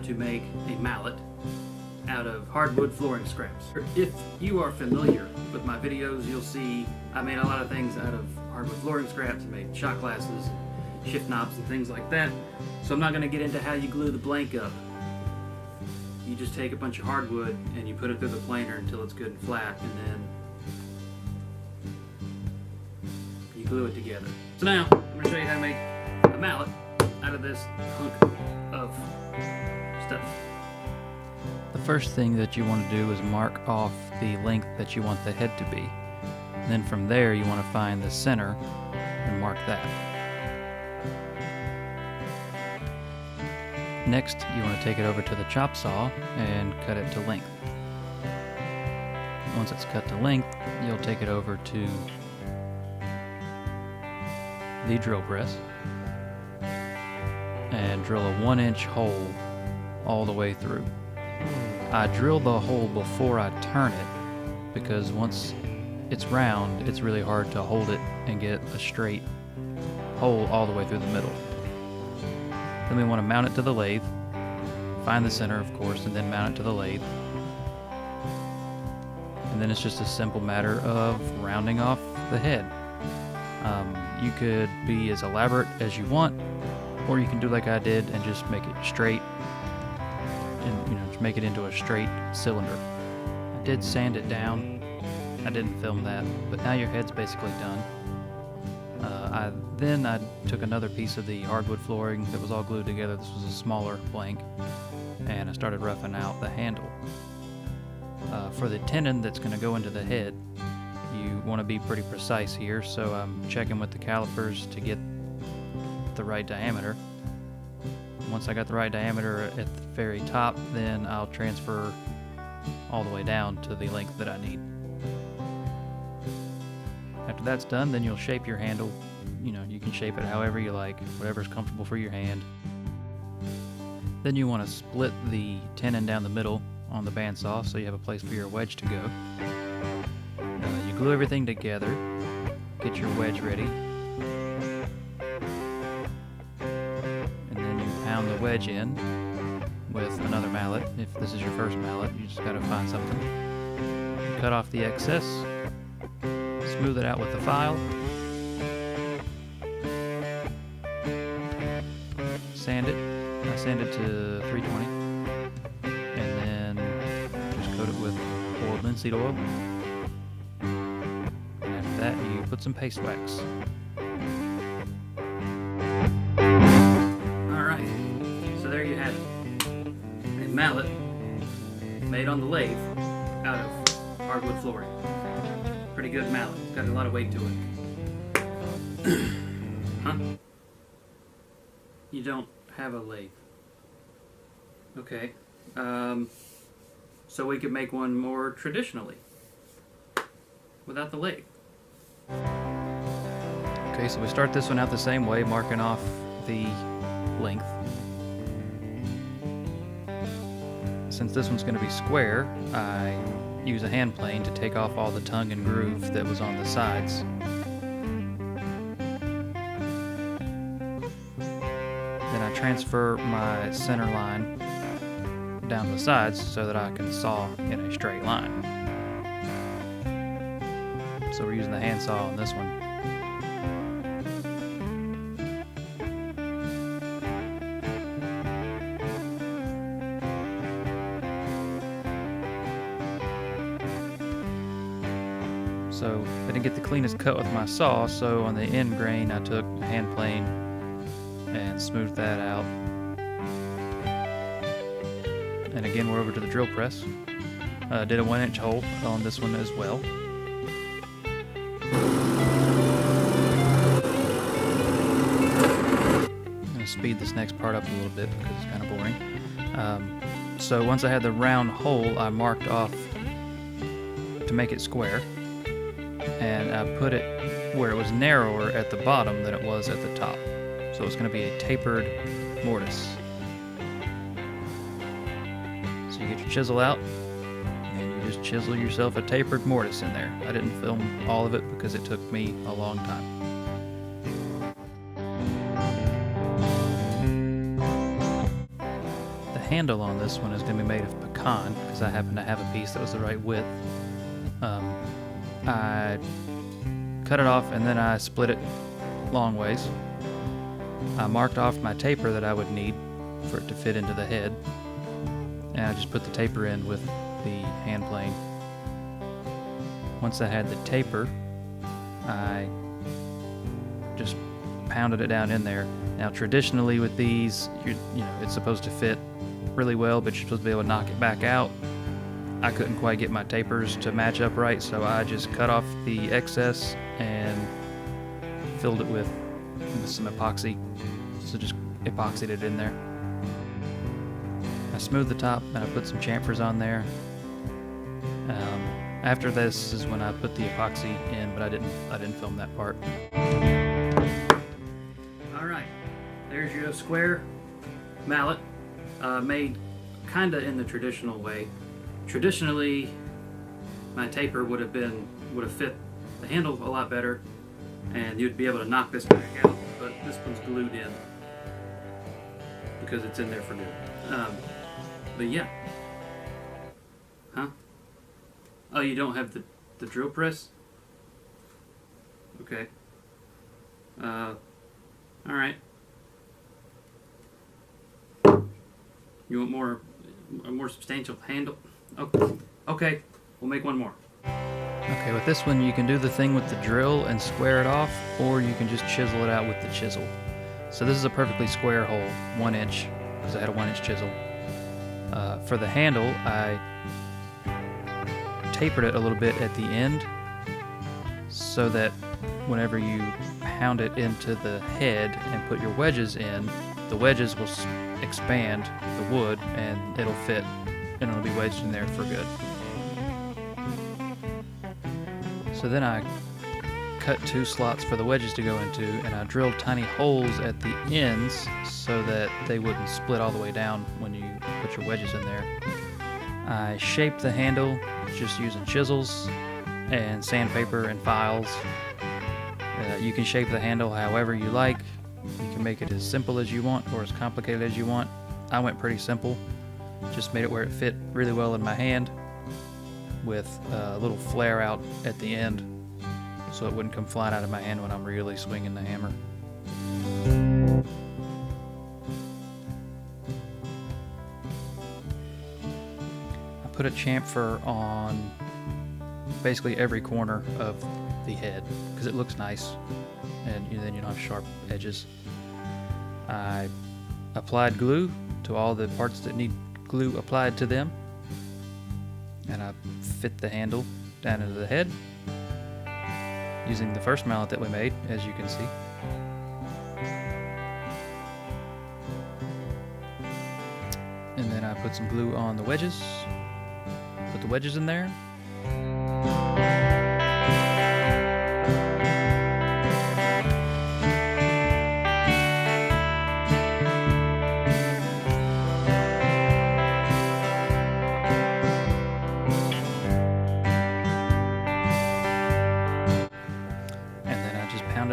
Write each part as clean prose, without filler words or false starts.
to make a mallet out of hardwood flooring scraps. If you are familiar with my videos, you'll see I made a lot of things out of hardwood flooring scraps. I made shot glasses, shift knobs, and things like that. So I'm not going to get into how you glue the blank up. You just take a bunch of hardwood and you put it through the planer until it's good and flat, and then you glue it together. So now I'm going to show you how to make a mallet out of this hunk of stuff. The first thing that you want to do is mark off the length that you want the head to be. And then from there you want to find the center and mark that. Next, you want to take it over to the chop saw and cut it to length. Once it's cut to length, you'll take it over to the drill press and drill a 1-inch hole all the way through. I drill the hole before I turn it because once it's round, it's really hard to hold it and get a straight hole all the way through the middle. Then we want to mount it to the lathe, find the center of course, and then mount it to the lathe. And then it's just a simple matter of rounding off the head. You could be as elaborate as you want, or you can do like I did and just make it straight and just make it into a straight cylinder. I did sand it down. I didn't film that, but now your head's basically done. Then I took another piece of the hardwood flooring that was all glued together. This was a smaller blank, and I started roughing out the handle. For the tenon that's going to go into the head, you want to be pretty precise here, so I'm checking with the calipers to get the right diameter. Once I got the right diameter at the very top, then I'll transfer all the way down to the length that I need. After that's done, then you'll shape your handle. You can shape it however you like, whatever's comfortable for your hand. Then you want to split the tenon down the middle on the bandsaw so you have a place for your wedge to go. You glue everything together, get your wedge ready, and then you pound the wedge in with another mallet. If this is your first mallet, you just got to find something. Cut off the excess, smooth it out with the file, sand it. I sand it to 320, and then just coat it with oiled linseed oil. And after that, you put some paste wax. Alright, so there you have it. A mallet made on the lathe out of hardwood flooring. Pretty good mallet. It's got a lot of weight to it. Huh? You don't have a lathe. Okay. So we could make one more traditionally without the lathe. Okay, so we start this one out the same way, marking off the length. Since this one's going to be square, I use a hand plane to take off all the tongue and groove that was on the sides. Then I transfer my center line down the sides so that I can saw in a straight line. So we're using the handsaw on this one. So I didn't get the cleanest cut with my saw, so on the end grain I took a hand plane and smoothed that out. And again, we're over to the drill press. Did a 1-inch hole on this one as well. I'm going to speed this next part up a little bit because it's kind of boring. So once I had the round hole, I marked off to make it square, and I put it where it was narrower at the bottom than it was at the top. So it's going to be a tapered mortise. So you get your chisel out, and you just chisel yourself a tapered mortise in there. I didn't film all of it because it took me a long time. The handle on this one is going to be made of pecan, because I happen to have a piece that was the right width. I cut it off and then I split it long ways. I marked off my taper that I would need for it to fit into the head, and I just put the taper in with the hand plane. Once I had the taper, I just pounded it down in there. Now traditionally with these, you know, it's supposed to fit really well, but you're supposed to be able to knock it back out. I couldn't quite get my tapers to match up right, so I just cut off the excess and filled it with some epoxy. So just epoxied it in there. I smoothed the top and I put some chamfers on there. After this is when I put the epoxy in, but I didn't film that part. Alright, there's your square mallet, made kinda in the traditional way. Traditionally, my taper would have fit the handle a lot better, and you'd be able to knock this back out, but this one's glued in because it's in there for good. But yeah. Huh? Oh, you don't have the drill press? Okay. Alright. You want a more substantial handle? Okay, we'll make one more. Okay, with this one you can do the thing with the drill and square it off, or you can just chisel it out with the chisel. So this is a perfectly square hole, 1 inch, because I had a 1-inch chisel. For the handle, I tapered it a little bit at the end so that whenever you pound it into the head and put your wedges in, the wedges will expand the wood and it'll fit and it'll be wedged in there for good. So then I cut 2 slots for the wedges to go into, and I drilled tiny holes at the ends so that they wouldn't split all the way down when you put your wedges in there. I shaped the handle just using chisels and sandpaper and files. You can shape the handle however you like. You can make it as simple as you want or as complicated as you want. I went pretty simple. Just made it where it fit really well in my hand with a little flare out at the end so it wouldn't come flying out of my hand when I'm really swinging the hammer. I put a chamfer on basically every corner of the head because it looks nice and then you don't have sharp edges. I applied glue to all the parts that need glue applied to them, and I fit the handle down into the head using the first mallet that we made, as you can see. And then I put some glue on the wedges, put the wedges in there.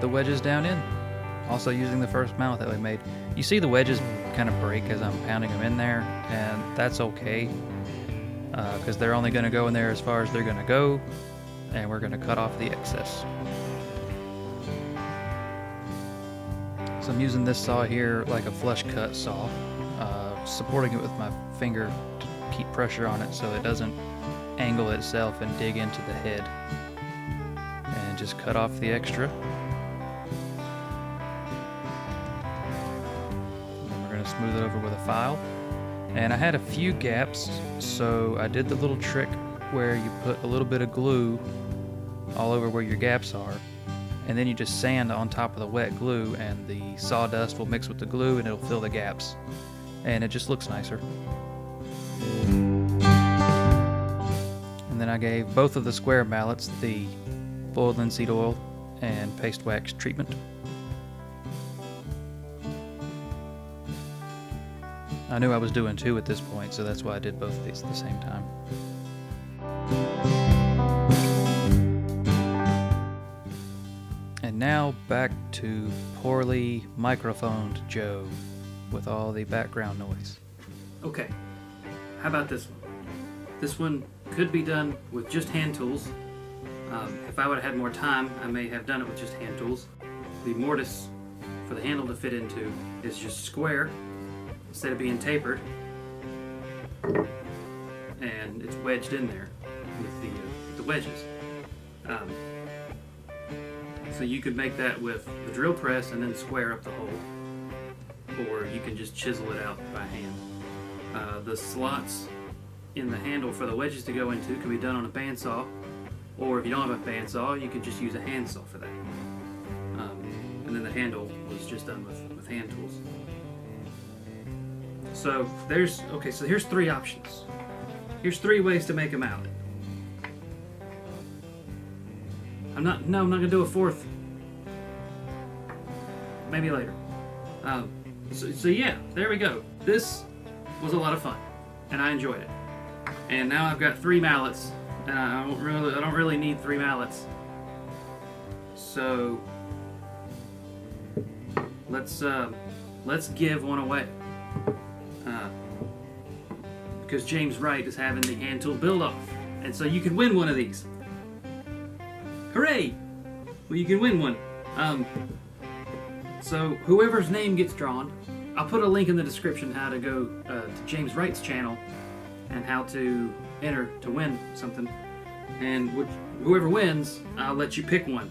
The wedges down in, also using the first mallet that we made. You see the wedges kind of break as I'm pounding them in there, and that's okay because they're only going to go in there as far as they're going to go, and we're going to cut off the excess. So I'm using this saw here like a flush cut saw, supporting it with my finger to keep pressure on it so it doesn't angle itself and dig into the head, and just cut off the extra. Smooth it over with a file. And I had a few gaps, so I did the little trick where you put a little bit of glue all over where your gaps are, and then you just sand on top of the wet glue, and the sawdust will mix with the glue and it'll fill the gaps, and it just looks nicer. And then I gave both of the square mallets the boiled linseed oil and paste wax treatment. I knew I was doing 2 at this point, so that's why I did both of these at the same time. And now back to poorly microphoned Joe with all the background noise. Okay, how about this one? This one could be done with just hand tools. If I would have had more time, I may have done it with just hand tools. The mortise for the handle to fit into is just square instead of being tapered, and it's wedged in there with the wedges. So you could make that with the drill press and then square up the hole, or you can just chisel it out by hand. The slots in the handle for the wedges to go into can be done on a bandsaw, or if you don't have a bandsaw, you could just use a handsaw for that. And then the handle was just done with hand tools. So here's three options. Here's three ways to make a mallet. I'm not gonna do a fourth. Maybe later. So yeah, there we go. This was a lot of fun, and I enjoyed it. And now I've got 3 mallets, and I don't really need 3 mallets. So let's give one away. Because James Wright is having the hand tool build off, and so you can win one of these. Hooray! Well, you can win one. So whoever's name gets drawn, I'll put a link in the description how to go to James Wright's channel and how to enter to win something. And whoever wins, I'll let you pick one.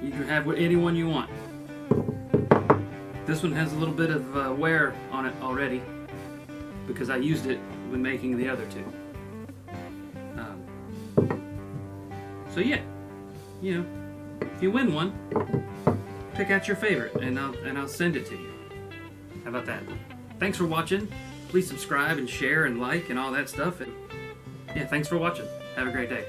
You can have any one you want. This one has a little bit of wear on it already because I used it when making the other 2. So yeah, you know, if you win one, pick out your favorite and I'll send it to you. How about that? Thanks for watching. Please subscribe and share and like and all that stuff. And yeah, thanks for watching. Have a great day.